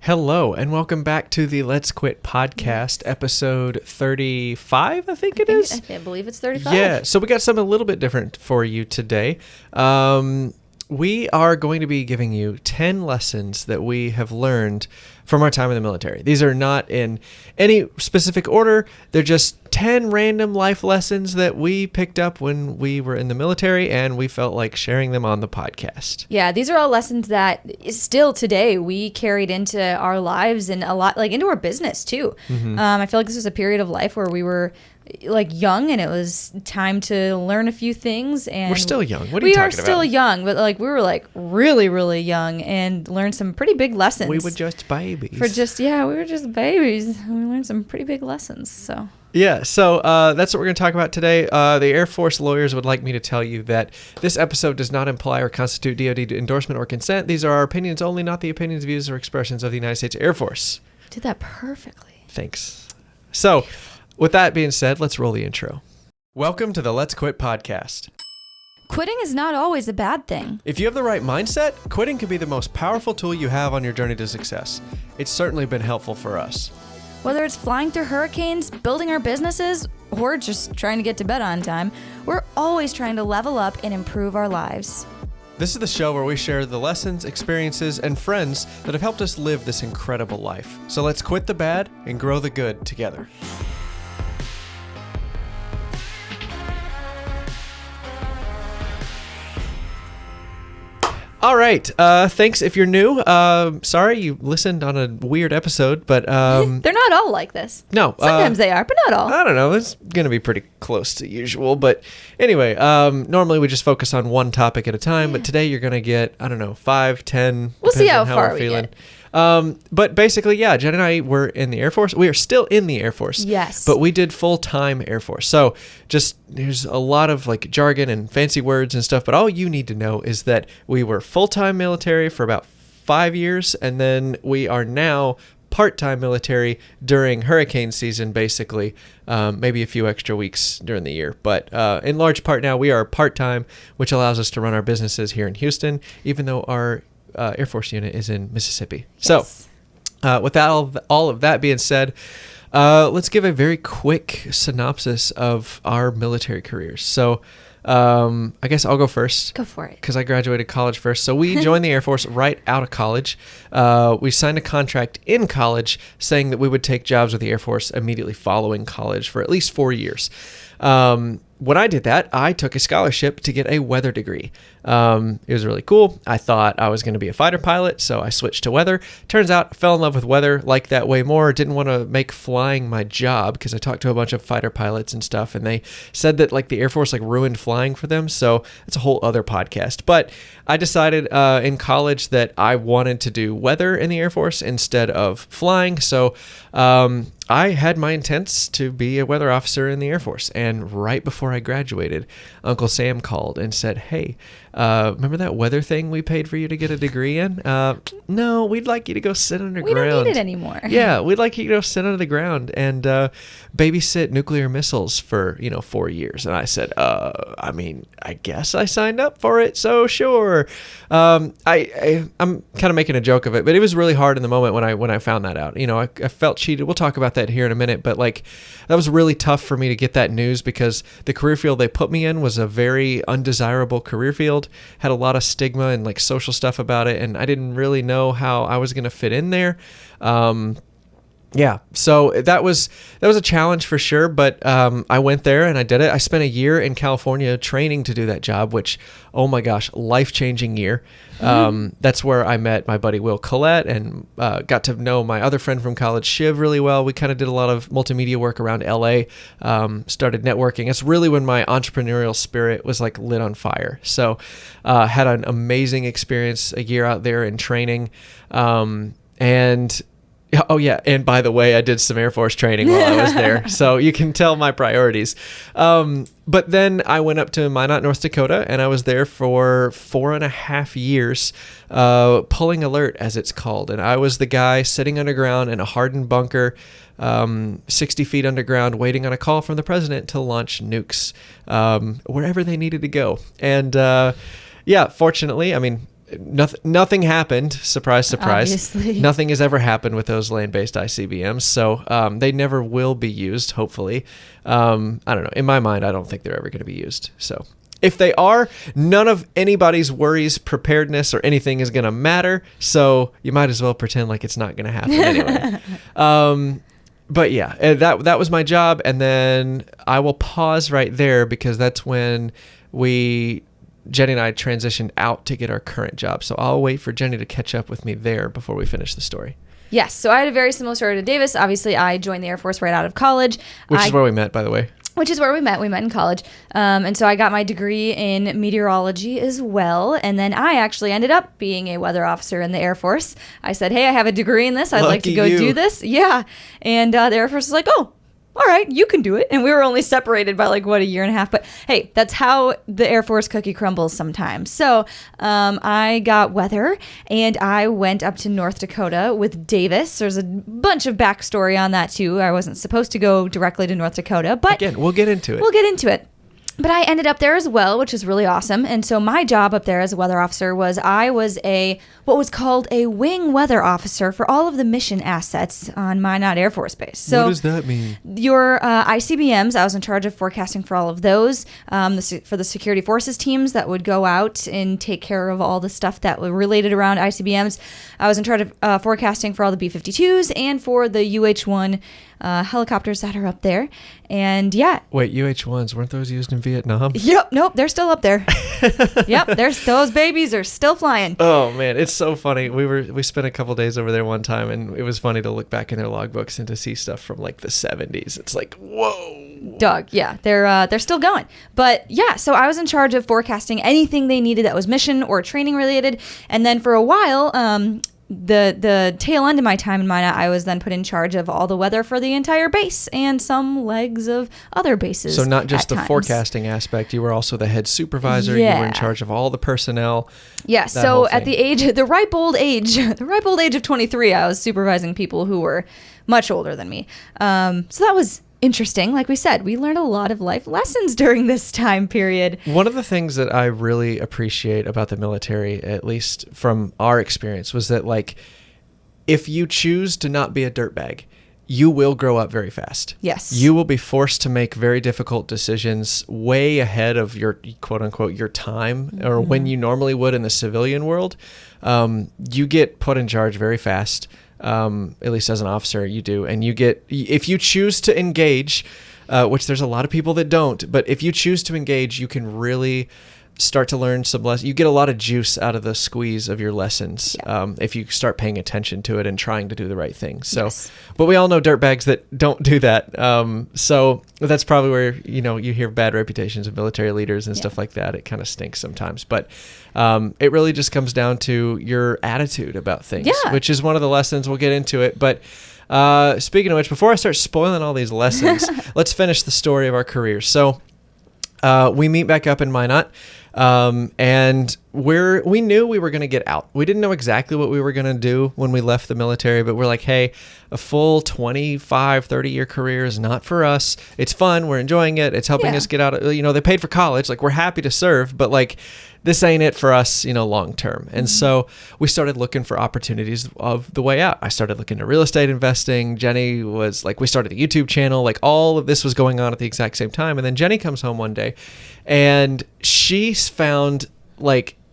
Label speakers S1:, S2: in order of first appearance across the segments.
S1: Hello, and welcome back to the Let's Quit podcast, episode 35, I think it is.
S2: I believe it's 35.
S1: Yeah, so we got something a little bit different for you today. We are going to be giving you 10 lessons that we have learned from our time in the military. These are not in any specific order. They're just 10 random life lessons that we picked up when we were in the military, and we felt like sharing them on the podcast.
S2: Yeah, these are all lessons that still today we carried into our lives and a lot, like into our business too.
S1: Mm-hmm.
S2: I feel like this was a period of life where we were like young and it was time to learn a few things. And
S1: we're still young. What are you talking about?
S2: We are still young, but like we were like really, really young and learned some pretty big lessons.
S1: We were just babies.
S2: We were just babies. We learned some pretty big lessons, so...
S1: Yeah, so that's what we're going to talk about today. The Air Force lawyers would like me to tell you that this episode does not imply or constitute DoD endorsement or consent. These are our opinions only, not the opinions, views, or expressions of the United States Air Force.
S2: Did that perfectly.
S1: Thanks. So, with that being said, let's roll the intro. Welcome to the Let's Quit podcast.
S2: Quitting is not always a bad thing.
S1: If you have the right mindset, quitting can be the most powerful tool you have on your journey to success. It's certainly been helpful for us.
S2: Whether it's flying through hurricanes, building our businesses, or just trying to get to bed on time, we're always trying to level up and improve our lives.
S1: This is the show where we share the lessons, experiences, and friends that have helped us live this incredible life. So let's quit the bad and grow the good together. All right. Thanks if you're new. Sorry you listened on a weird episode, but...
S2: They're not all like this.
S1: No.
S2: Sometimes they are, but not all.
S1: I don't know. It's going to be pretty close to usual. But anyway, normally we just focus on one topic at a time, but today you're going to get, 5, 10...
S2: We'll see how far we get.
S1: But basically, yeah, Jen and I were in the Air Force. We are still in the Air Force.
S2: Yes.
S1: But we did full-time Air Force. So just there's a lot of like jargon and fancy words and stuff, but all you need to know is that we were full-time military for about 5 years, and then we are now part-time military during hurricane season, basically, maybe a few extra weeks during the year. But in large part now, we are part-time, which allows us to run our businesses here in Houston, even though our Air Force unit is in Mississippi.
S2: Yes.
S1: So with that, all of that being said, let's give a very quick synopsis of our military careers. So I guess I'll go first.
S2: Go for it.
S1: Because I graduated college first. So we joined the Air Force right out of college. We signed a contract in college saying that we would take jobs with the Air Force immediately following college for at least 4 years. When I did that, I took a scholarship to get a weather degree. It was really cool. I thought I was going to be a fighter pilot, so I switched to weather. Turns out I fell in love with weather, liked that way more, didn't want to make flying my job because I talked to a bunch of fighter pilots and stuff, and they said that like the Air Force like ruined flying for them, so it's a whole other podcast. But I decided in college that I wanted to do weather in the Air Force instead of flying, so I had my intents to be a weather officer in the Air Force, and right before I graduated, Uncle Sam called and said, "Hey, remember that weather thing we paid for you to get a degree in? No, we'd like you to go sit underground.
S2: We don't need it anymore."
S1: Yeah, we'd like you to go sit under the ground and babysit nuclear missiles for 4 years. And I said, I guess I signed up for it, so sure. I'm kind of making a joke of it, but it was really hard in the moment when I found that out. I felt cheated. We'll talk about that here in a minute, but like that was really tough for me to get that news because the career field they put me in was a very undesirable career field, had a lot of stigma and like social stuff about it, and I didn't really know how I was going to fit in there. Yeah, so that was a challenge for sure, but I went there and I did it. I spent a year in California training to do that job, which, oh my gosh, life-changing year. That's where I met my buddy Will Collette and got to know my other friend from college, Shiv, really well. We kind of did a lot of multimedia work around LA, started networking. It's really when my entrepreneurial spirit was like lit on fire. So had an amazing experience, a year out there in training, and... Oh, yeah. And by the way, I did some Air Force training while I was there. So you can tell my priorities. But then I went up to Minot, North Dakota, and I was there for 4.5 years, pulling alert, as it's called. And I was the guy sitting underground in a hardened bunker, 60 feet underground, waiting on a call from the president to launch nukes wherever they needed to go. And yeah, fortunately, I mean, nothing happened. Surprise, surprise.
S2: Obviously.
S1: Nothing has ever happened with those land-based ICBMs. So they never will be used, hopefully. I don't know. In my mind, I don't think they're ever going to be used. So if they are, none of anybody's worries, preparedness, or anything is going to matter. So you might as well pretend like it's not going to happen anyway. But yeah, that was my job. And then I will pause right there because that's when Jennie and I transitioned out to get our current job. So I'll wait for Jennie to catch up with me there before we finish the story.
S2: Yes. So I had a very similar story to Davis. Obviously, I joined the Air Force right out of college.
S1: Which is where we met, by the way.
S2: Which is where we met. We met in college. And so I got my degree in meteorology as well. And then I actually ended up being a weather officer in the Air Force. I said, hey, I have a degree in this. I'd like to go do this. Yeah. And the Air Force was like, oh, all right, you can do it. And we were only separated by a year and a half. But hey, that's how the Air Force cookie crumbles sometimes. So I got weather and I went up to North Dakota with Davis. There's a bunch of backstory on that too. I wasn't supposed to go directly to North Dakota, but
S1: again, we'll get into it.
S2: But I ended up there as well, which is really awesome. And so my job up there as a weather officer was I was what was called a wing weather officer for all of the mission assets on Minot Air Force Base. So
S1: what does that mean?
S2: Your ICBMs, I was in charge of forecasting for all of those, for the security forces teams that would go out and take care of all the stuff that were related around ICBMs. I was in charge of forecasting for all the B-52s and for the UH-1 helicopters that are up there. And yeah.
S1: Wait, UH-1s, weren't those used in Vietnam?
S2: Yep. Nope. They're still up there. Yep. Those babies are still flying.
S1: Oh man, it's so funny. We spent a couple days over there one time, and it was funny to look back in their logbooks and to see stuff from the 70s. It's like, whoa.
S2: Doug, yeah, they're still going. But yeah, so I was in charge of forecasting anything they needed that was mission or training related. And then for a while, the tail end of my time in Minot, I was then put in charge of all the weather for the entire base and some legs of other bases.
S1: So not just the
S2: times.
S1: Forecasting aspect, you were also the head supervisor. Yeah. You were in charge of all the personnel.
S2: Yeah. So at the ripe old age of 23, I was supervising people who were much older than me. So that was interesting. Like we said, we learned a lot of life lessons during this time period.
S1: One of the things that I really appreciate about the military, at least from our experience, was that if you choose to not be a dirtbag, you will grow up very fast.
S2: Yes.
S1: You will be forced to make very difficult decisions way ahead of your quote unquote your time or when you normally would in the civilian world. You get put in charge very fast. At least as an officer, you do. And if you choose to engage, which there's a lot of people that don't, but if you choose to engage, you can really start to learn some lessons. You get a lot of juice out of the squeeze of your lessons if you start paying attention to it and trying to do the right thing. So, yes. But we all know dirtbags that don't do that. So that's probably where, you hear bad reputations of military leaders and stuff like that. It kind of stinks sometimes. But it really just comes down to your attitude about things, which is one of the lessons. We'll get into it. But speaking of which, before I start spoiling all these lessons, let's finish the story of our careers. So we meet back up in Minot. And we knew we were going to get out. We didn't know exactly what we were going to do when we left the military, but we're like, hey, a full 25, 30-year career is not for us. It's fun. We're enjoying it. It's helping us get out. They paid for college. We're happy to serve, but this ain't it for us, long term. And so we started looking for opportunities of the way out. I started looking at real estate investing. Jennie was we started a YouTube channel. All of this was going on at the exact same time. And then Jennie comes home one day and she found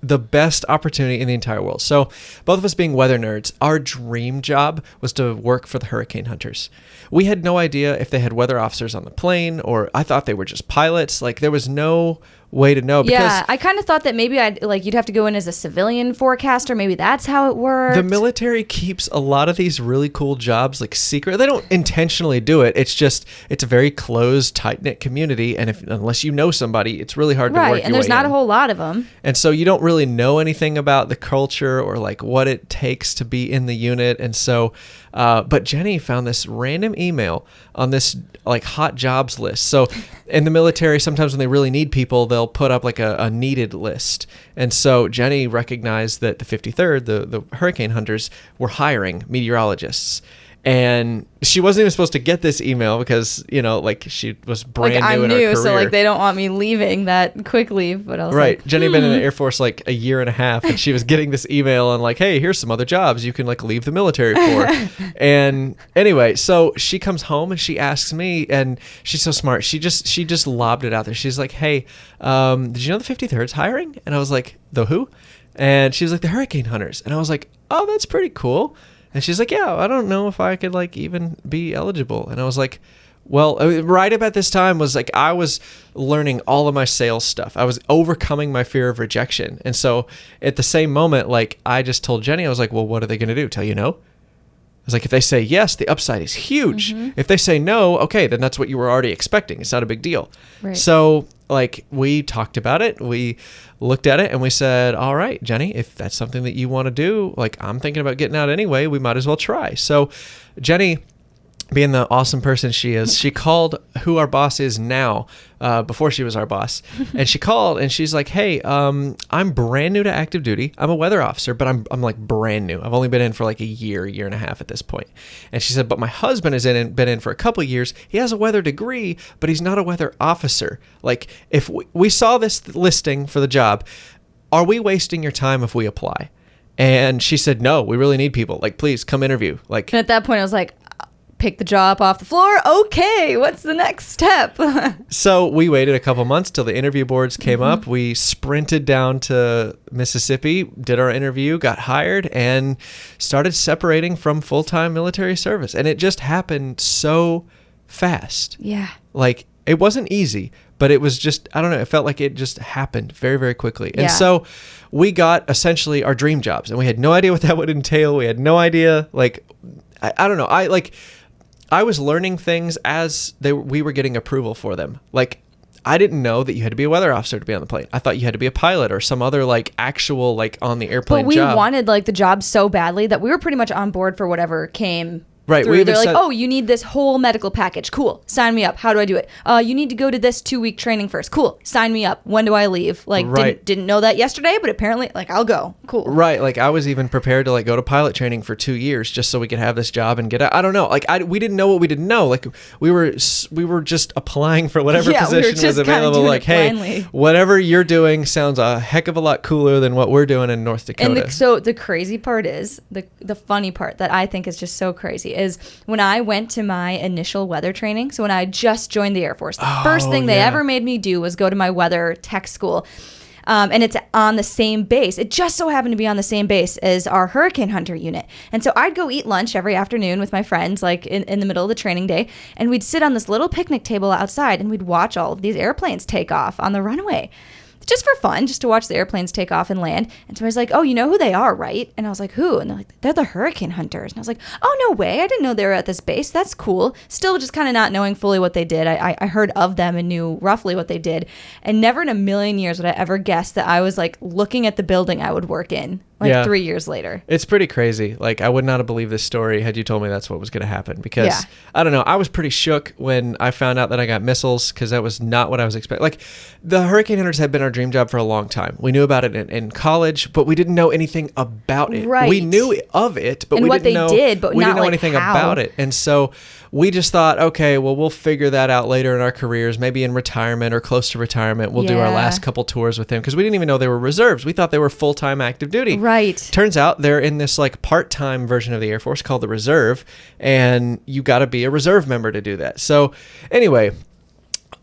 S1: the best opportunity in the entire world. So both of us being weather nerds, our dream job was to work for the hurricane hunters. We had no idea if they had weather officers on the plane, or I thought they were just pilots. There was no way to know.
S2: Because I kind of thought that maybe you'd have to go in as a civilian forecaster. Maybe that's how it worked.
S1: The military keeps a lot of these really cool jobs secret. They don't intentionally do it. It's just, it's a very closed, tight-knit community. And unless you know somebody, it's really hard to work your way in.
S2: Right, and there's not a whole lot of them.
S1: And so you don't really know anything about the culture or what it takes to be in the unit. And so, but Jennie found this random email on this hot jobs list. So in the military, sometimes when they really need people, they'll put up a needed list. And so Jennie recognized that the 53rd, the hurricane hunters, were hiring meteorologists. And she wasn't even supposed to get this email because, you know, like she was brand
S2: like
S1: new
S2: I'm
S1: in her
S2: new,
S1: career.
S2: so like they don't want me leaving that quick leave. But I was
S1: right.
S2: like,
S1: Jennie had been in the Air Force like a year and a half, and she was getting this email and like, hey, here's some other jobs you can like leave the military for. And anyway, so she comes home and she asks me, and she's so smart. She just lobbed it out there. She's like, hey, did you know the 53rd's hiring? And I was like, the who? And she was like, the Hurricane Hunters. And I was like, oh, that's pretty cool. And she's like, yeah, I don't know if I could like even be eligible. And I was like, well, right about this time was like I was learning all of my sales stuff. I was overcoming my fear of rejection. And so at the same moment, like I just told Jennie, I was like, well, what are they going to do? Tell you no? I was like, if they say yes, the upside is huge. If they say no, okay, then that's what you were already expecting. It's not a big deal.
S2: Right.
S1: So like we talked about it, we looked at it, and we said, all right, Jennie, if that's something that you want to do, like I'm thinking about getting out anyway, we might as well try. So Jennie, being the awesome person she is, she called who our boss is now, before she was our boss. And she called and she's like, hey, I'm brand new to active duty. I'm a weather officer, but I'm like brand new. I've only been in for like a year and a half at this point. And she said, but my husband has been in for a couple of years. He has a weather degree, but he's not a weather officer. Like if we saw this listing for the job, are we wasting your time if we apply? And she said, no, we really need people. Like, please come interview. Like,
S2: and at that point, I was like, pick the job off the floor. Okay, what's the next step?
S1: So we waited a couple months till the interview boards came up. We sprinted down to Mississippi, did our interview, got hired, and started separating from full-time military service. And it just happened so fast.
S2: Yeah.
S1: Like, it wasn't easy, but it was just, I don't know, it felt like it just happened very, very quickly. And so we got essentially our dream jobs, and we had no idea what that would entail. We had no idea, like, I don't know. I was learning things as we were getting approval for them. Like, I didn't know that you had to be a weather officer to be on the plane. I thought you had to be a pilot or some other like actual like on the airplane
S2: job. But we wanted like the job so badly that we were pretty much on board for whatever came.
S1: Right.
S2: They're like, oh, you need this whole medical package. Cool. Sign me up. How do I do it? You need to go to this 2-week training first. Cool. Sign me up. When do I leave? Like, didn't know that yesterday, but apparently, like, I'll go. Cool.
S1: Right. Like, I was even prepared to, like, go to pilot training for 2 years just so we could have this job and get out. I don't know. Like, we didn't know what we didn't know. Like, we were just applying for whatever position was available. Like, hey, whatever you're doing sounds a heck of a lot cooler than what we're doing in North Dakota.
S2: And so the crazy part is, the funny part that I think is just so crazy is when I went to my initial weather training, so when I just joined the Air Force, the first thing they ever made me do was go to my weather tech school. And it's on the same base. It just so happened to be on the same base as our Hurricane Hunter unit. And so I'd go eat lunch every afternoon with my friends, like in the middle of the training day, and we'd sit on this little picnic table outside and we'd watch all of these airplanes take off on the runway. Just for fun, just to watch the airplanes take off and land. And so I was like, oh, you know who they are, right? And I was like, who? And they're like, they're the Hurricane Hunters. And I was like, oh, no way. I didn't know they were at this base. That's cool. Still just kind of not knowing fully what they did. I heard of them and knew roughly what they did. And never in a million years would I ever guess that I was like looking at the building I would work in. 3 years later. It's
S1: pretty crazy. Like, I would not have believed this story had you told me that's what was going to happen. Because, I don't know, I was pretty shook when I found out that I got missiles because that was not what I was expecting. Like, the Hurricane Hunters had been our dream job for a long time. We knew about it in college, but we didn't know anything about it.
S2: Right.
S1: We knew of it, but we didn't know anything about it. And so we just thought, okay, well, we'll figure that out later in our careers, maybe in retirement or close to retirement. We'll do our last couple tours with them because we didn't even know they were reserves. We thought they were full-time active duty.
S2: Right.
S1: Turns out they're in this like part-time version of the Air Force called the Reserve, and you got to be a reserve member to do that. So anyway,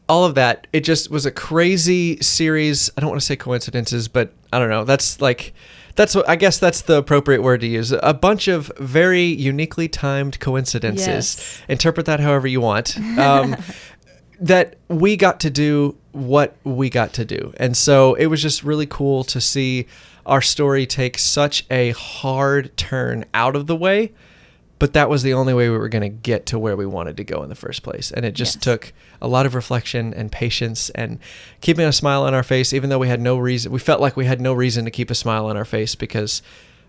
S1: all of that, it just was a crazy series. I don't want to say coincidences, but I don't know. That's what I guess that's the appropriate word to use. A bunch of very uniquely timed coincidences.
S2: Yes.
S1: Interpret that however you want. That we got to do what we got to do. And so it was just really cool to see our story take such a hard turn out of the way, but that was the only way we were going to get to where we wanted to go in the first place. And it just took a lot of reflection and patience and keeping a smile on our face, even though we had no reason. We felt like we had no reason to keep a smile on our face because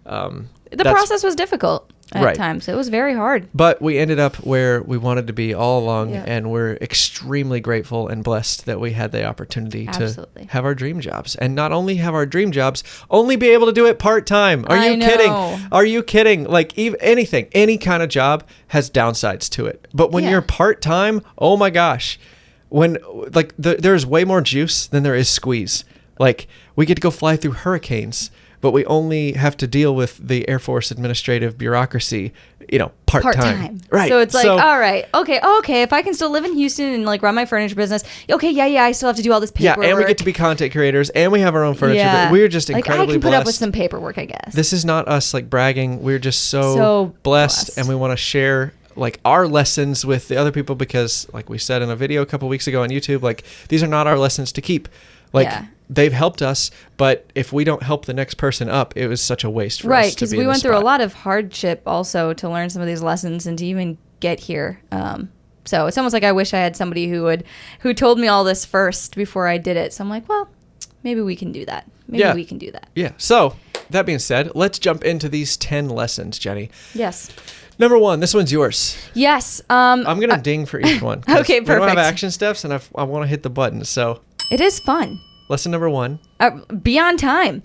S2: the process was difficult. at times. It was very hard.
S1: But we ended up where we wanted to be all along,
S2: Yeah.
S1: and we're extremely grateful and blessed that we had the opportunity to have our dream jobs. And not only have our dream jobs, only be able to do it part-time. Are you kidding? Are you kidding? Like anything, any kind of job has downsides to it. But when you're part-time, oh my gosh, there's way more juice than there is squeeze. Like, we get to go fly through hurricanes, but we only have to deal with the Air Force administrative bureaucracy, part-time. Right.
S2: So it's like, all right, okay, if I can still live in Houston and like run my furniture business, okay, I still have to do all this paperwork.
S1: Yeah, and we get to be content creators, and we have our own furniture. But we're just incredibly
S2: I can put
S1: blessed.
S2: up with some paperwork, I guess.
S1: This is not us like bragging. We're just so blessed, and we want to share like our lessons with the other people because, like we said in a video a couple weeks ago on YouTube, like these are not our lessons to keep. Like they've helped us, but if we don't help the next person up, it was such a waste for us to be in this spot.
S2: Right, because we went through a lot of hardship also to learn some of these lessons and to even get here. So it's almost like I wish I had somebody who told me all this first before I did it. So I'm like, well, maybe we can do that. Maybe we can do that.
S1: Yeah. So that being said, let's jump into these 10 lessons, Jennie.
S2: Yes.
S1: Number 1, this one's yours.
S2: Yes.
S1: I'm going to ding for each one.
S2: Okay, perfect.
S1: We don't have action steps, and I want to hit the button, so...
S2: It is fun.
S1: Lesson number 1.
S2: Be on time.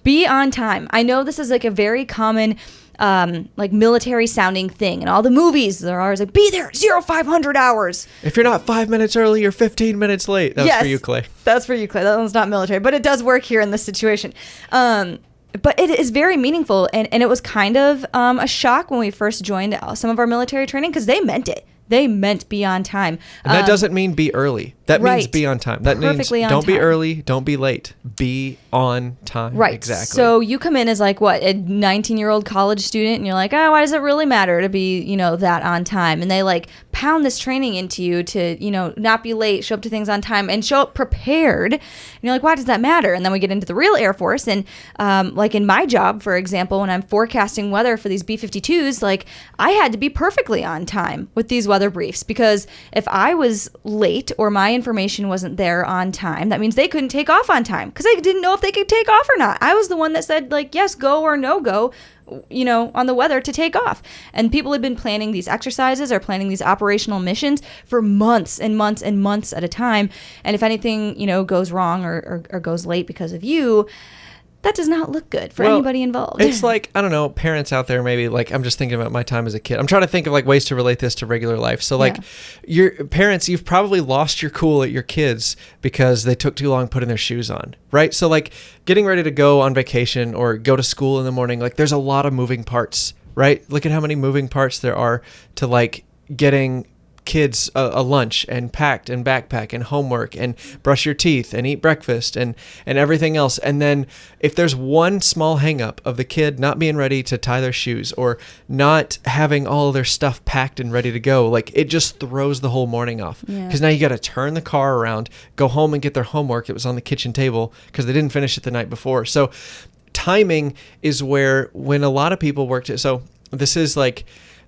S2: Be on time. I know this is like a very common like military sounding thing. And all the movies, they're always like, be there, 0500 hours.
S1: If you're not 5 minutes early, you're 15 minutes late. That's for you, Clay.
S2: That's for you, Clay. That one's not military, but it does work here in this situation. But it is very meaningful. And it was kind of a shock when we first joined some of our military training because they meant it. They meant be on time.
S1: And that doesn't mean be early. That means be on time. That
S2: Perfectly
S1: means
S2: on
S1: don't
S2: time.
S1: be early, don't be late. Be on time.
S2: Right.
S1: Exactly.
S2: So you come in as like what, a 19-year-old college student, and you're like, oh, why does it really matter to be, that on time? And they like pound this training into you to, not be late, show up to things on time, and show up prepared. And you're like, why does that matter? And then we get into the real Air Force, and like in my job, for example, when I'm forecasting weather for these B-52s, like I had to be perfectly on time with these weather briefs, because if I was late or my information wasn't there on time, that means they couldn't take off on time because they didn't know if they could take off or not. I was the one that said like, yes, go or no go, on the weather to take off. And people had been planning these exercises or planning these operational missions for months and months and months at a time. And if anything, goes wrong or goes late because of you, that does not look good for anybody involved.
S1: It's like, I don't know, parents out there, maybe like, I'm just thinking about my time as a kid. I'm trying to think of like ways to relate this to regular life. So like your parents, you've probably lost your cool at your kids because they took too long putting their shoes on, right? So like getting ready to go on vacation or go to school in the morning, like there's a lot of moving parts, right? Look at how many moving parts there are to like getting kids a lunch and packed and backpack and homework and brush your teeth and eat breakfast and everything else. And then if there's one small hang up of the kid not being ready to tie their shoes or not having all of their stuff packed and ready to go, like it just throws the whole morning off. Because now you got to turn the car around, go home and get their homework that was on the kitchen table because they didn't finish it the night before. So timing is where when a lot of people worked it. So this is like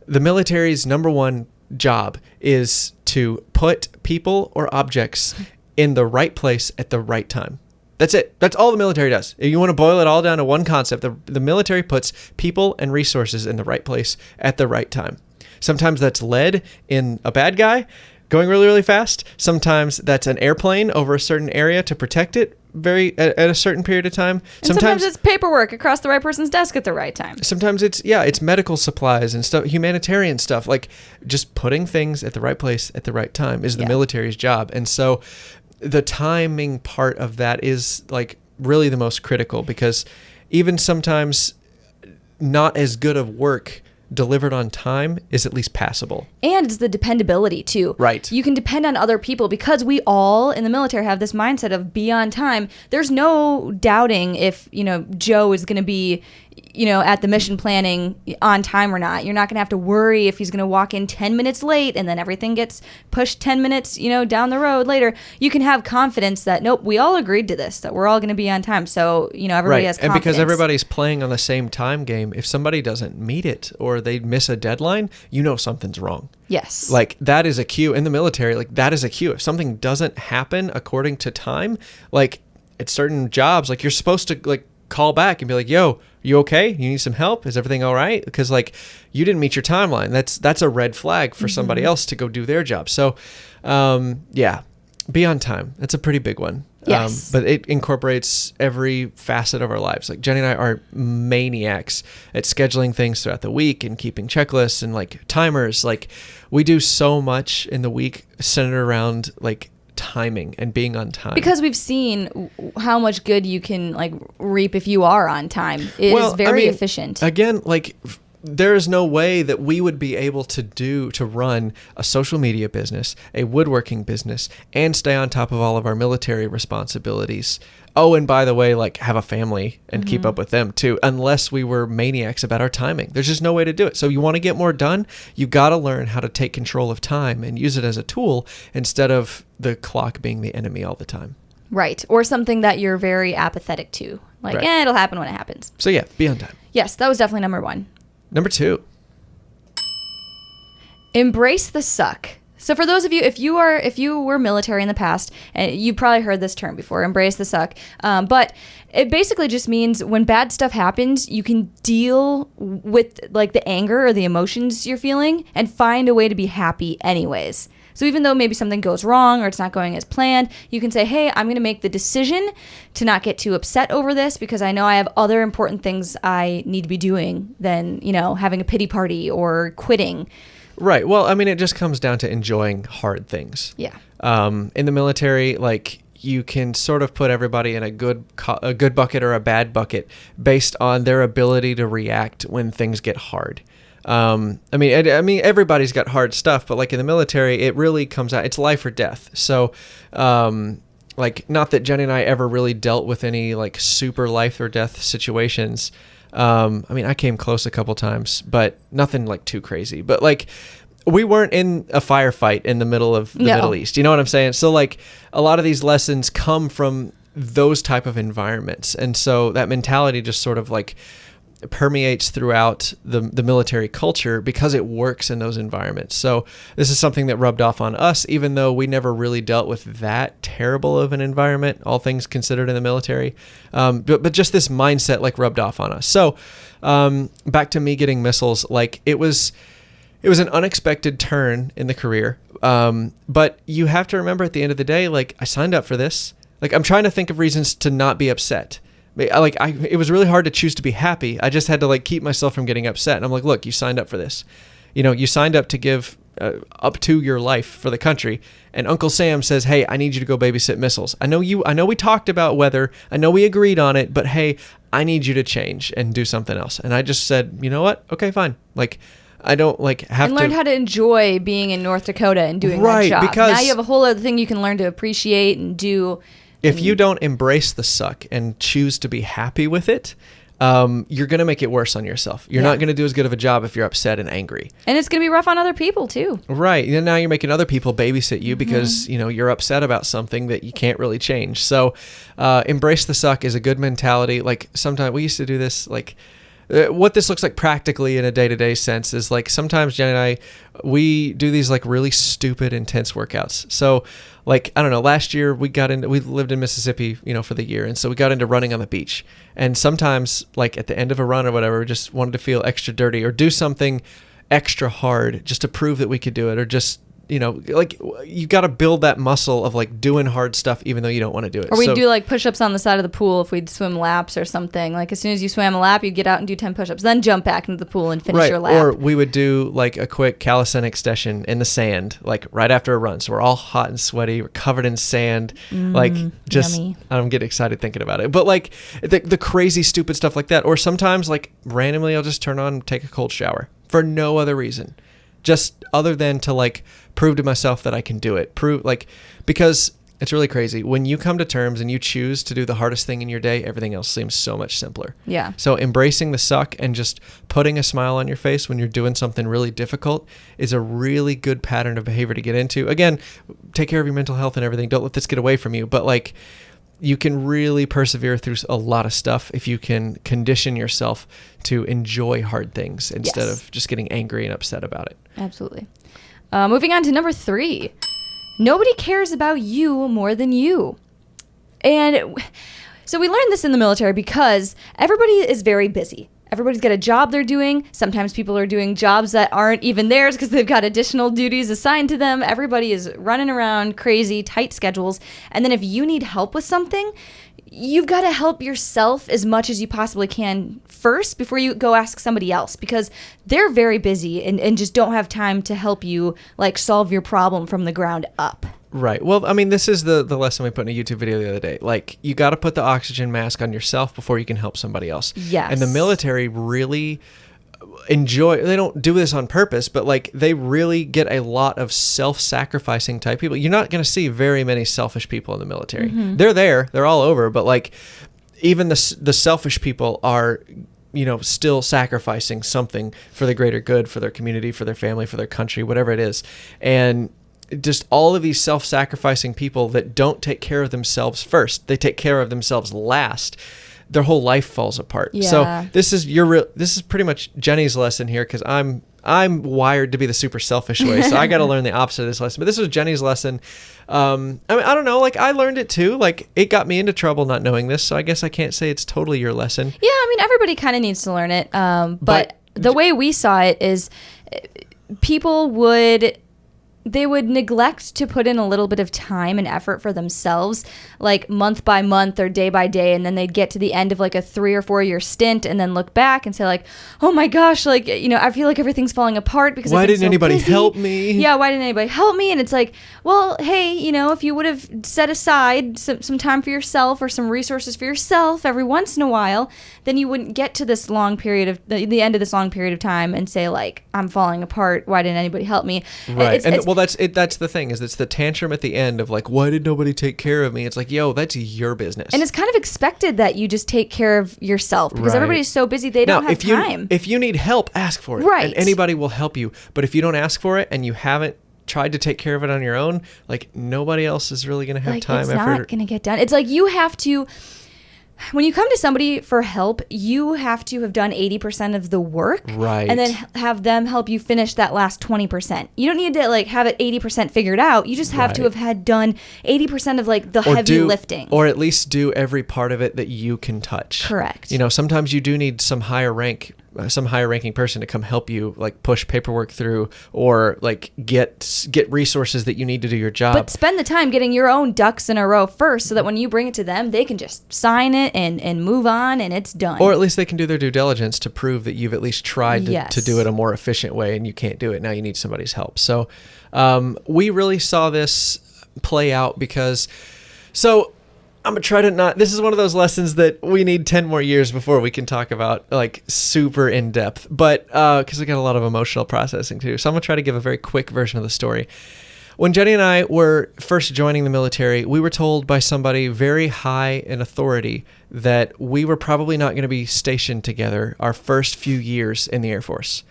S1: the military's number one job is to put people or objects in the right place at the right time. That's it. That's all the military does. If you want to boil it all down to one concept, the military puts people and resources in the right place at the right time. Sometimes that's lead in a bad guy going really, really fast. Sometimes that's an airplane over a certain area to protect it at a certain period of time.
S2: And sometimes it's paperwork across the right person's desk at the right time.
S1: Sometimes it's medical supplies and stuff, humanitarian stuff. Like just putting things at the right place at the right time is the military's job. And so the timing part of that is like really the most critical, because even sometimes not as good of work delivered on time is at least passable. And
S2: it's the dependability too.
S1: Right.
S2: You can depend on other people because we all in the military have this mindset of be on time. There's no doubting if, Joe is going to be, at the mission planning on time or not. You're not going to have to worry if he's going to walk in 10 minutes late and then everything gets pushed 10 minutes, down the road later. You can have confidence that, nope, we all agreed to this, that we're all going to be on time. So, everybody has confidence.
S1: And because everybody's playing on the same time game, if somebody doesn't meet it or they miss a deadline, something's wrong.
S2: Yes.
S1: Like that is a cue in the military. Like that is a cue. If something doesn't happen according to time, like at certain jobs, like you're supposed to like call back and be like, yo, you okay? You need some help? Is everything all right? Because like you didn't meet your timeline. That's a red flag for somebody else to go do their job. So be on time. That's a pretty big one.
S2: Yes.
S1: But it incorporates every facet of our lives. Like Jennie and I are maniacs at scheduling things throughout the week and keeping checklists and like timers. Like we do so much in the week centered around like timing and being on time.
S2: Because we've seen how much good you can like reap if you are on time. It is very efficient.
S1: Again, like there is no way that we would be able to run a social media business, a woodworking business, and stay on top of all of our military responsibilities. Oh, and by the way, like have a family and keep up with them too, unless we were maniacs about our timing. There's just no way to do it. So you want to get more done, you got to learn how to take control of time and use it as a tool instead of the clock being the enemy all the time.
S2: Right. Or something that you're very apathetic to. Like, it'll happen when it happens.
S1: So yeah, be on time.
S2: Yes, that was definitely number 1.
S1: Number 2.
S2: Embrace the suck. So for those of you, if you were military in the past, and you probably heard this term before, embrace the suck. But it basically just means when bad stuff happens, you can deal with like the anger or the emotions you're feeling and find a way to be happy anyways. So even though maybe something goes wrong or it's not going as planned, you can say, hey, I'm going to make the decision to not get too upset over this because I know I have other important things I need to be doing than, having a pity party or quitting.
S1: Right. Well, I mean, it just comes down to enjoying hard things.
S2: Yeah.
S1: In the military, like you can sort of put everybody in a good bucket or a bad bucket based on their ability to react when things get hard. I mean, everybody's got hard stuff, but like in the military, it really comes out, it's life or death. So, like, not that Jennie and I ever really dealt with any like super life or death situations. I mean, I came close a couple times, but nothing like too crazy, but like we weren't in a firefight in the middle of the Middle East. You know what I'm saying? So like a lot of these lessons come from those type of environments. And so that mentality just sort of like permeates throughout the military culture because it works in those environments. So this is something that rubbed off on us, even though we never really dealt with that terrible of an environment, all things considered in the military. But just this mindset like rubbed off on us. So back to me getting missiles, like it was an unexpected turn in the career. But you have to remember at the end of the day, like I signed up for this. Like I'm trying to think of reasons to not be upset. It was really hard to choose to be happy. I just had to like keep myself from getting upset. And I'm like, look, you signed up for this. You signed up to give up to your life for the country. And Uncle Sam says, hey, I need you to go babysit missiles. I know we talked about weather. I know we agreed on it, but hey, I need you to change and do something else. And I just said, you know what? Okay, fine. Like, I don't like have to.
S2: And learned how to enjoy being in North Dakota and doing that job.
S1: Because
S2: now you have a whole other thing you can learn to appreciate and do.
S1: If you don't embrace the suck and choose to be happy with it, you're going to make it worse on yourself. You're not going to do as good of a job if you're upset and angry.
S2: And it's going to be rough on other people too.
S1: Right. And now you're making other people babysit you because, you're upset about something that you can't really change. So embrace the suck is a good mentality. Like sometimes we used to do this, like what this looks like practically in a day-to-day sense is like sometimes Jennie and I, we do these like really stupid, intense workouts. So like, I don't know, last year we lived in Mississippi, for the year. And so we got into running on the beach. And sometimes like at the end of a run or whatever, we just wanted to feel extra dirty or do something extra hard just to prove that we could do it, or just, like you got to build that muscle of like doing hard stuff even though you don't want to do it.
S2: Or we'd do like push-ups on the side of the pool if we'd swim laps or something. Like as soon as you swam a lap, you'd get out and do 10 push-ups, then jump back into the pool and finish your lap.
S1: Or we would do like a quick calisthenics session in the sand, like right after a run. So we're all hot and sweaty, we're covered in sand, like just, yummy. I'm getting excited thinking about it. But like the crazy stupid stuff like that. Or sometimes like randomly I'll just turn on and take a cold shower for no other reason. Just other than to like prove to myself that I can do it. Because it's really crazy. When you come to terms and you choose to do the hardest thing in your day, everything else seems so much simpler.
S2: Yeah.
S1: So embracing the suck and just putting a smile on your face when you're doing something really difficult is a really good pattern of behavior to get into. Again, take care of your mental health and everything. Don't let this get away from you. But like, you can really persevere through a lot of stuff if you can condition yourself to enjoy hard things instead of just getting angry and upset about it.
S2: Absolutely. Moving on to number 3. Nobody cares about you more than you. And So we learned this in the military because everybody is very busy. Everybody's got a job they're doing. Sometimes people are doing jobs that aren't even theirs because they've got additional duties assigned to them. Everybody is running around crazy, tight schedules. And then if you need help with something, you've got to help yourself as much as you possibly can first before you go ask somebody else, because they're very busy and just don't have time to help you like solve your problem from the ground up.
S1: Right. Well, I mean, this is the lesson we put in a YouTube video the other day. Like, you got to put the oxygen mask on yourself before you can help somebody else.
S2: Yes.
S1: And the military really they don't do this on purpose, but like they really get a lot of self-sacrificing type people. You're not going to see very many selfish people in the military. Mm-hmm. They're all over, but like even the selfish people are, you know, still sacrificing something for the greater good, for their community, for their family, for their country, whatever it is. And just all of these self-sacrificing people that don't take care of themselves first, they take care of themselves last, their whole life falls apart.
S2: Yeah.
S1: So this is pretty much Jennie's lesson here, because I'm wired to be the super selfish way, so I got to learn the opposite of this lesson. But this was Jennie's lesson. I mean, I don't know, like I learned it too. Like it got me into trouble not knowing this, so I guess I can't say it's totally your lesson.
S2: Yeah, I mean, everybody kind of needs to learn it. But the way we saw it is people would neglect to put in a little bit of time and effort for themselves, like month by month or day by day, and then they'd get to the end of like a 3 or 4 year stint and then look back and say like, oh my gosh, like, you know, I feel like everything's falling apart because
S1: why didn't anybody
S2: busy.
S1: help me?
S2: Yeah, why didn't anybody help me? And it's like, well, hey, you know, if you would have set aside some time for yourself or some resources for yourself every once in a while, then you wouldn't get to this long period of the end of this long period of time and say like, I'm falling apart, why didn't anybody help me?
S1: Right. Well, that's it. That's the thing, is it's the tantrum at the end of like, why did nobody take care of me? It's like, yo, that's your business.
S2: And it's kind of expected that you just take care of yourself because everybody's so busy they don't have time.
S1: If you need help, ask for it.
S2: Right.
S1: And anybody will help you. But if you don't ask for it and you haven't tried to take care of it on your own, like nobody else is really going to have time.
S2: It's not going to get done. It's like you have to. When you come to somebody for help, you have to have done 80% of the work,
S1: right?
S2: And then have them help you finish that last 20%. You don't need to like have it 80% figured out. You just have to have had done 80% of like the heavy lifting,
S1: or at least do every part of it that you can touch.
S2: Correct.
S1: You know, sometimes you do need some higher ranking person to come help you like push paperwork through or like get resources that you need to do your job.
S2: But spend the time getting your own ducks in a row first so that when you bring it to them, they can just sign it and move on and it's done.
S1: Or at least they can do their due diligence to prove that you've at least tried to do it a more efficient way and you can't do it. Now you need somebody's help. So we really saw this play out because... So I'm going to try to not... This is one of those lessons that we need 10 more years before we can talk about, like, super in-depth. But, because we got a lot of emotional processing, too. So I'm going to try to give a very quick version of the story. When Jennie and I were first joining the military, we were told by somebody very high in authority that we were probably not going to be stationed together our first few years in the Air Force.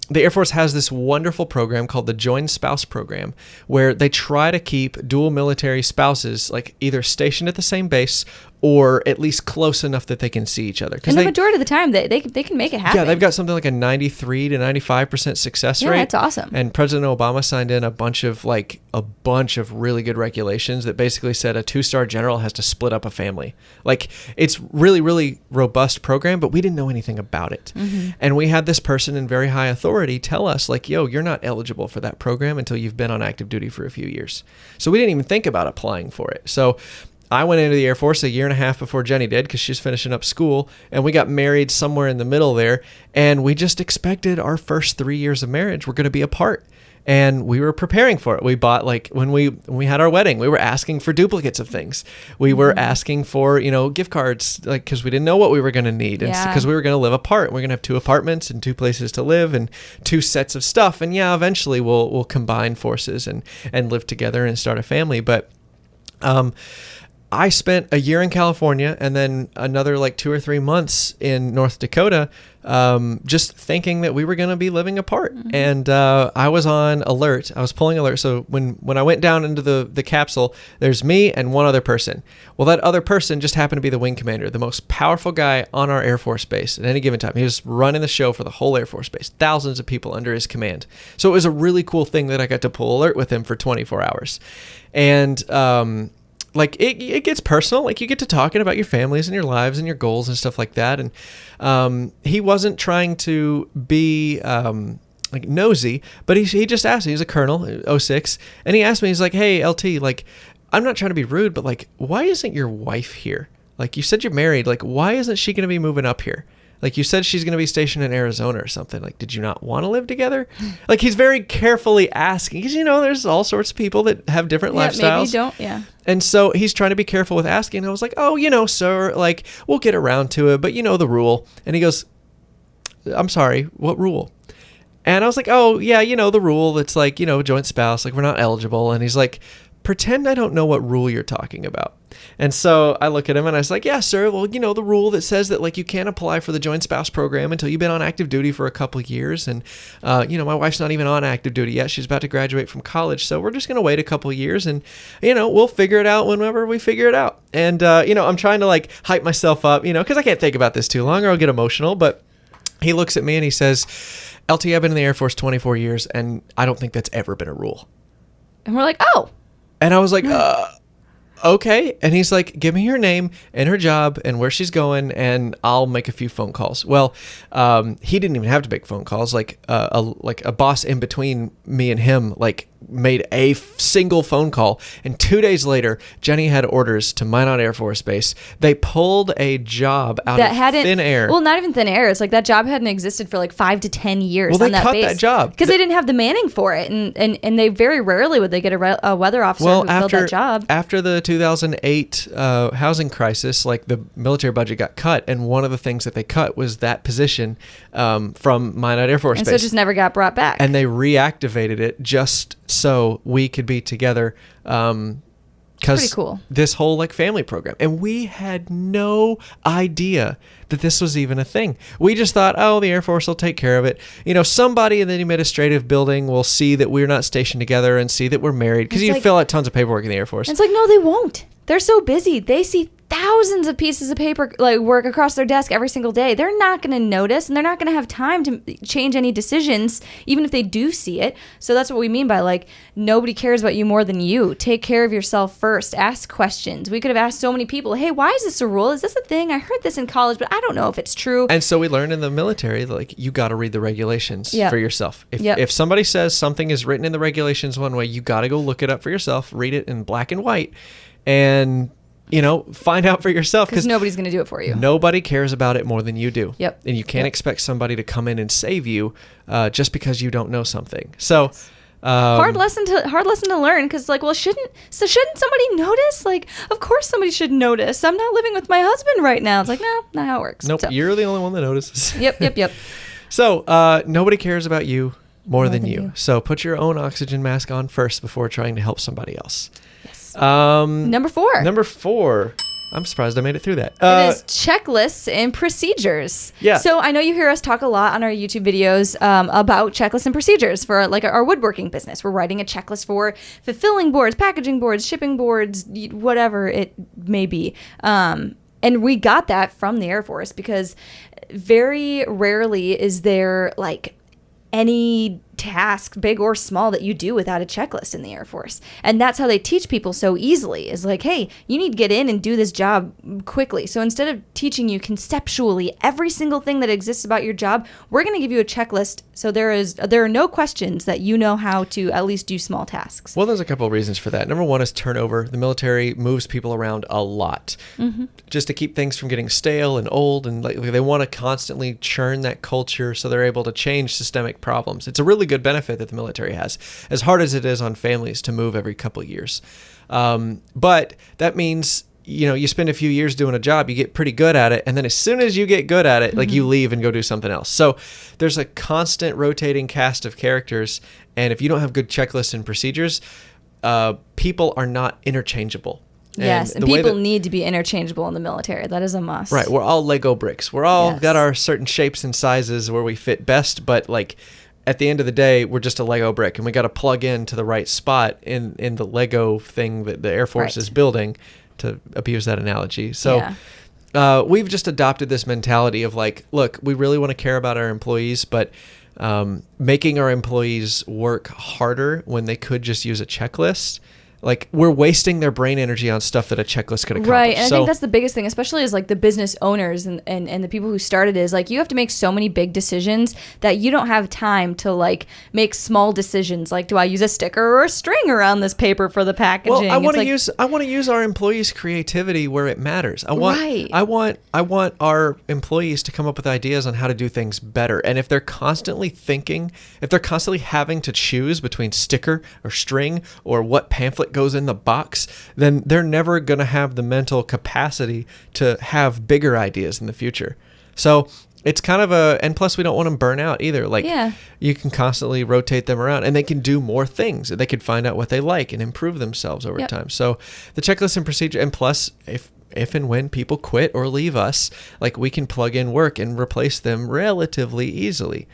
S1: The Air Force has this wonderful program called the Joint Spouse Program, where they try to keep dual military spouses like either stationed at the same base or at least close enough that they can see each other.
S2: And the majority of the time, they can make it happen.
S1: Yeah, they've got something like a 93 to 95% success rate.
S2: Yeah, that's awesome.
S1: And President Obama signed in a bunch of really good regulations that basically said a 2-star general has to split up a family. Like, it's really, really robust program, but we didn't know anything about it. Mm-hmm. And we had this person in very high authority tell us, like, yo, you're not eligible for that program until you've been on active duty for a few years. So we didn't even think about applying for it. So I went into the Air Force a year and a half before Jennie did because she's finishing up school, and we got married somewhere in the middle there, and we just expected our first 3 years of marriage were going to be apart. And we were preparing for it. We bought, like, when we had our wedding, we were asking for duplicates of things. We were asking for, gift cards, like, because we didn't know what we were going to need. And because we were going to live apart. We're going to have 2 apartments and 2 places to live and 2 sets of stuff. And yeah, eventually we'll combine forces and live together and start a family. But I spent a year in California and then another like 2 or 3 months in North Dakota, just thinking that we were going to be living apart. Mm-hmm. And I was on alert. I was pulling alert. So when I went down into the capsule, there's me and one other person. Well, that other person just happened to be the wing commander, the most powerful guy on our Air Force base at any given time. He was running the show for the whole Air Force base, thousands of people under his command. So it was a really cool thing that I got to pull alert with him for 24 hours. And like it gets personal. Like you get to talking about your families and your lives and your goals and stuff like that. And he wasn't trying to be like nosy, but he just asked me. He's a colonel, 06, and he asked me. He's like, "Hey, LT, like, I'm not trying to be rude, but like, why isn't your wife here? Like, you said you're married. Like, why isn't she going to be moving up here? Like, you said she's going to be stationed in Arizona or something. Like, did you not want to live together?" Like, he's very carefully asking because, there's all sorts of people that have different lifestyles.
S2: Maybe don't, yeah.
S1: And so he's trying to be careful with asking. I was like, "Oh, sir, like, we'll get around to it, but you know the rule." And he goes, "I'm sorry, what rule?" And I was like, "Oh, yeah, the rule that's like, joint spouse, like we're not eligible." And he's like, "Pretend I don't know what rule you're talking about." And so I look at him and I was like, "Yeah, sir. Well, the rule that says that like you can't apply for the joint spouse program until you've been on active duty for a couple of years. And, my wife's not even on active duty yet. She's about to graduate from college. So we're just going to wait a couple of years and, we'll figure it out whenever we figure it out." And, I'm trying to like hype myself up, because I can't think about this too long or I'll get emotional. But he looks at me and he says, "LT, I've been in the Air Force 24 years and I don't think that's ever been a rule."
S2: And we're like, "Oh."
S1: And I was like, "Okay." And he's like, "Give me her name and her job and where she's going and I'll make a few phone calls." Well, he didn't even have to make phone calls. Like a boss in between me and him, like made a single phone call. And 2 days later, Jennie had orders to Minot Air Force Base. They pulled a job out of thin air.
S2: Well, not even thin air. It's like that job hadn't existed for like 5 to 10 years
S1: on that base. Well, they cut that job.
S2: Because they didn't have the manning for it. And they very rarely would they get a weather officer who filled that job.
S1: After the 2008 housing crisis, like the military budget got cut. And one of the things that they cut was that position from Minot Air Force Base.
S2: And so it just never got brought back.
S1: And they reactivated it just so we could be together because
S2: cool.
S1: This whole like family program, and we had no idea that this was even a thing. We just thought, oh, the Air Force will take care of it. Somebody in the administrative building will see that we're not stationed together and see that we're married, because you fill out tons of paperwork in the Air Force.
S2: It's like, no, they won't. They're so busy. They see thousands of pieces of paper like work across their desk every single day. They're not going to notice, and they're not going to have time to change any decisions, even if they do see it. So that's what we mean by like, nobody cares about you more than you. Take care of yourself first. Ask questions. We could have asked so many people, "Hey, why is this a rule? Is this a thing? I heard this in college, but I don't know if it's true."
S1: And so we learned in the military, like, you got to read the regulations for yourself. If somebody says something is written in the regulations one way, you got to go look it up for yourself, read it in black and white, and find out for yourself,
S2: because nobody's going to do it for you.
S1: Nobody cares about it more than you do.
S2: Yep.
S1: And you can't expect somebody to come in and save you just because you don't know something. So
S2: hard lesson to learn, because like, well, shouldn't somebody notice? Like, of course somebody should notice. I'm not living with my husband right now. It's like, no, not how it works.
S1: Nope. So. You're the only one that notices.
S2: Yep.
S1: So nobody cares about you more than you. So put your own oxygen mask on first before trying to help somebody else.
S2: Number four.
S1: I'm surprised I made it through that.
S2: It is checklists and procedures.
S1: Yeah.
S2: So I know you hear us talk a lot on our YouTube videos about checklists and procedures for like our woodworking business. We're writing a checklist for fulfilling boards, packaging boards, shipping boards, whatever it may be. And we got that from the Air Force, because very rarely is there like any task, big or small, that you do without a checklist in the Air Force. And that's how they teach people so easily, is like, hey, you need to get in and do this job quickly. So instead of teaching you conceptually every single thing that exists about your job, we're going to give you a checklist, so there are no questions, that you know how to at least do small tasks.
S1: Well, there's a couple of reasons for that. Number one is turnover. The military moves people around a lot, just to keep things from getting stale and old, and like they want to constantly churn that culture so they're able to change systemic problems. It's a really good benefit that the military has, as hard as it is on families to move every couple of years. But that means, you spend a few years doing a job, you get pretty good at it, and then as soon as you get good at it, like you leave and go do something else. So there's a constant rotating cast of characters, and if you don't have good checklists and procedures, people are not interchangeable.
S2: Yes, and people need to be interchangeable in the military. That is a must.
S1: Right, we're all Lego bricks. We're all got our certain shapes and sizes where we fit best, but like, at the end of the day, we're just a Lego brick, and we got to plug in to the right spot in the Lego thing that the Air Force is building, to abuse that analogy. So we've just adopted this mentality of like, look, we really want to care about our employees, but making our employees work harder when they could just use a checklist, like we're wasting their brain energy on stuff that a checklist could accomplish.
S2: Right. And I think that's the biggest thing, especially as like the business owners and the people who started, is like you have to make so many big decisions that you don't have time to like make small decisions. Like, do I use a sticker or a string around this paper for the packaging?
S1: Well, I want to use our employees' creativity where it matters. I want our employees to come up with ideas on how to do things better. And if they're constantly having to choose between sticker or string or what pamphlet goes in the box, then they're never going to have the mental capacity to have bigger ideas in the future. So it's kind of and plus we don't want them burn out either. Like you can constantly rotate them around and they can do more things. They can find out what they like and improve themselves over time. So the checklist and procedure, and plus if and when people quit or leave us, like we can plug in work and replace them relatively easily.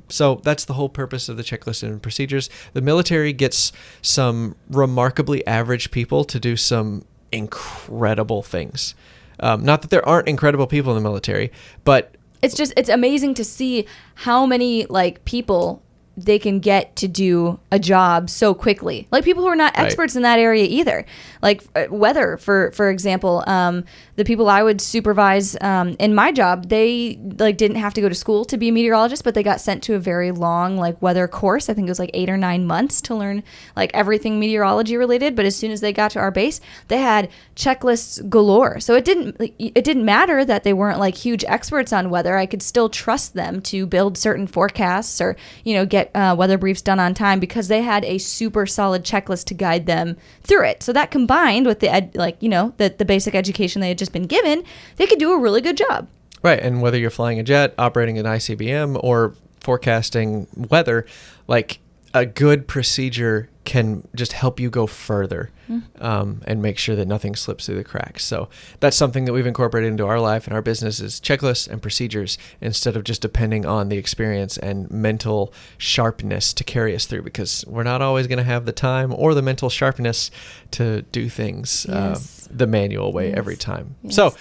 S1: So that's the whole purpose of the checklist and procedures. The military gets some remarkably average people to do some incredible things. Not that there aren't incredible people in the military, but
S2: it's amazing to see how many like people they can get to do a job so quickly. Like people who are not experts in that area either. Like weather, for example, the people I would supervise in my job, they like didn't have to go to school to be a meteorologist, but they got sent to a very long like weather course. I think it was like 8 or 9 months to learn like everything meteorology related. But as soon as they got to our base, they had checklists galore. So it didn't matter that they weren't like huge experts on weather. I could still trust them to build certain forecasts or, get weather briefs done on time because they had a super solid checklist to guide them through it. So that combined with the basic education they had just been given, they could do a really good job.
S1: Right. And whether you're flying a jet, operating an ICBM, or forecasting weather, like a good procedure can just help you go further and make sure that nothing slips through the cracks. So that's something that we've incorporated into our life and our business is checklists and procedures instead of just depending on the experience and mental sharpness to carry us through, because we're not always going to have the time or the mental sharpness to do things the manual way every time. So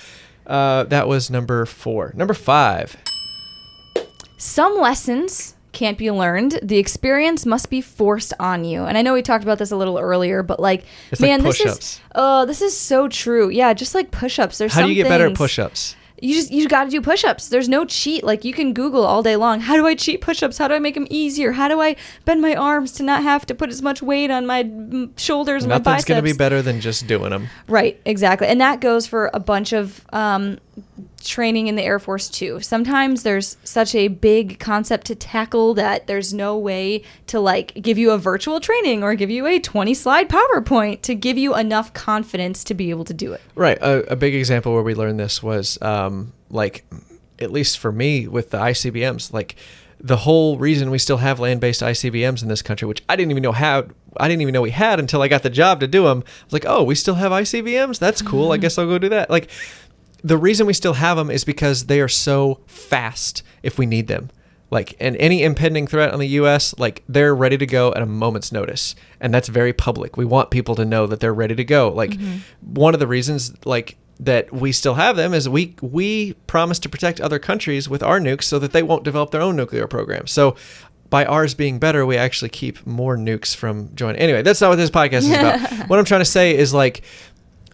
S1: that was number 4. Number 5.
S2: Some lessons can't be learned. The experience must be forced on you. And I know we talked about this a little earlier, but it's man,
S1: like push-ups.
S2: This is so true. Yeah, just like push-ups.
S1: How do you get better at push-ups?
S2: You got to do push-ups. There's no cheat. Like you can Google all day long. How do I cheat push-ups? How do I make them easier? How do I bend my arms to not have to put as much weight on my shoulders and my biceps?
S1: Nothing's going to be better than just doing them.
S2: Right, exactly. And that goes for a bunch of training in the Air Force too. Sometimes there's such a big concept to tackle that there's no way to like give you a virtual training or give you a 20-slide PowerPoint to give you enough confidence to be able to do it.
S1: Right. A big example where we learned this was like, at least for me with the ICBMs, like the whole reason we still have land-based ICBMs in this country, which I didn't even know we had until I got the job to do them. I was like, oh, we still have ICBMs? That's cool. I guess I'll go do that. Like, the reason we still have them is because they are so fast if we need them. Like, and any impending threat on the U.S., like, they're ready to go at a moment's notice. And that's very public. We want people to know that they're ready to go. Like, one of the reasons, like, that we still have them is we promise to protect other countries with our nukes so that they won't develop their own nuclear program. So by ours being better, we actually keep more nukes from joining. Anyway, that's not what this podcast is about. What I'm trying to say is, like,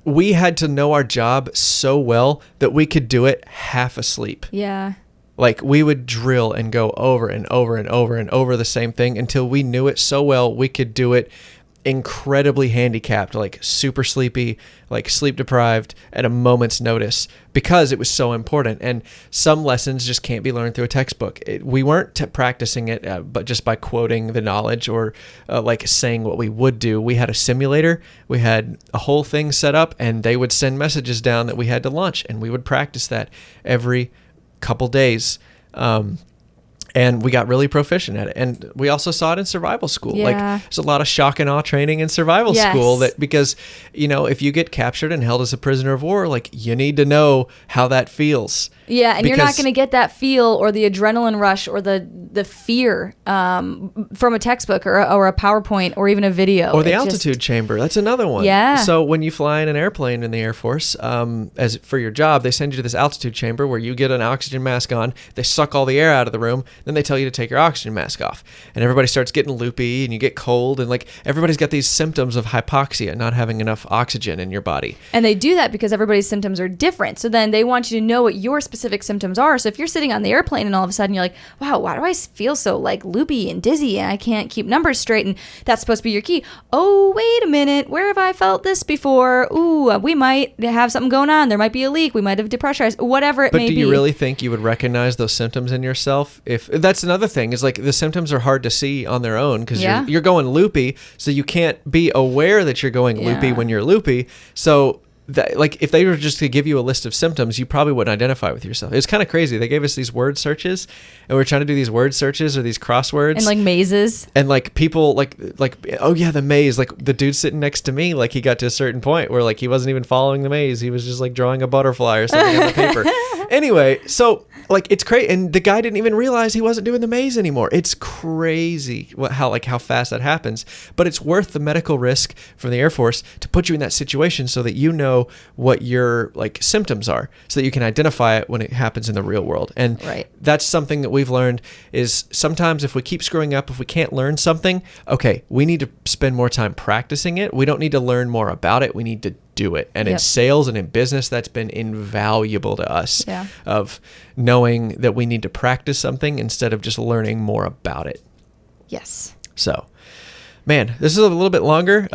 S1: we had to know our job so well that we could do it half asleep.
S2: Yeah.
S1: Like we would drill and go over and over and over and over the same thing until we knew it so well we could do it incredibly handicapped, like super sleepy, like sleep deprived at a moment's notice because it was so important. And some lessons just can't be learned through a textbook. We weren't practicing it, but just by quoting the knowledge or like saying what we would do. We had a simulator, we had a whole thing set up, and they would send messages down that we had to launch, and we would practice that every couple days. And we got really proficient at it. And we also saw it in survival school.
S2: Yeah.
S1: Like there's a lot of shock and awe training in survival school that because, if you get captured and held as a prisoner of war, like you need to know how that feels.
S2: Yeah, and you're not going to get that feel or the adrenaline rush or the fear from a textbook or a PowerPoint or even a video.
S1: Or the altitude chamber. That's another one.
S2: Yeah.
S1: So when you fly in an airplane in the Air Force, as for your job, they send you to this altitude chamber where you get an oxygen mask on. They suck all the air out of the room. Then they tell you to take your oxygen mask off, and everybody starts getting loopy, and you get cold, and like everybody's got these symptoms of hypoxia, not having enough oxygen in your body.
S2: And they do that because everybody's symptoms are different. So then they want you to know what your specific symptoms are. So if you're sitting on the airplane and all of a sudden you're like, wow, why do I feel so like loopy and dizzy and I can't keep numbers straight? And that's supposed to be your key. Oh, wait a minute. Where have I felt this before? Ooh, we might have something going on. There might be a leak. We might have depressurized, whatever it may be.
S1: But do you really think you would recognize those symptoms in yourself? If that's another thing, is like the symptoms are hard to see on their own because you're going loopy, so you can't be aware that you're going loopy when you're loopy. So that, like, if they were just to give you a list of symptoms, you probably wouldn't identify with yourself. It's kind of crazy. They gave us these word searches, and we're trying to do these word searches or these crosswords
S2: and like mazes.
S1: And like people like oh yeah, the maze. Like the dude sitting next to me, like he got to a certain point where like he wasn't even following the maze. He was just like drawing a butterfly or something on the paper. Anyway, so like it's crazy, and the guy didn't even realize he wasn't doing the maze anymore. It's crazy how fast that happens. But it's worth the medical risk from the Air Force to put you in that situation so that you know what your like symptoms are, so that you can identify it when it happens in the real world. And that's something that we've learned is sometimes if we keep screwing up, if we can't learn something, okay, we need to spend more time practicing it. We don't need to learn more about it. We need to do it. And in sales and in business, that's been invaluable to us of knowing that we need to practice something instead of just learning more about it.
S2: Yes.
S1: So, man, this is a little bit longer.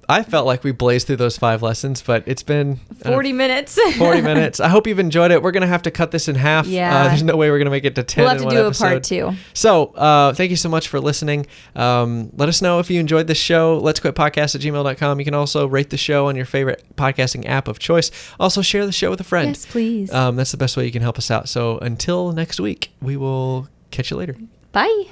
S1: I felt like we blazed through those 5 lessons, but it's been
S2: 40 minutes.
S1: 40 minutes. I hope you've enjoyed it. We're going to have to cut this in half.
S2: Yeah.
S1: There's no way we're going to make it to 10
S2: We'll have
S1: in
S2: to
S1: one
S2: do
S1: episode.
S2: a part 2.
S1: So thank you so much for listening. Let us know if you enjoyed this show. Let's Quit Podcast at gmail.com. You can also rate the show on your favorite podcasting app of choice. Also share the show with a friend.
S2: Yes, please.
S1: That's the best way you can help us out. So until next week, we will catch you later.
S2: Bye.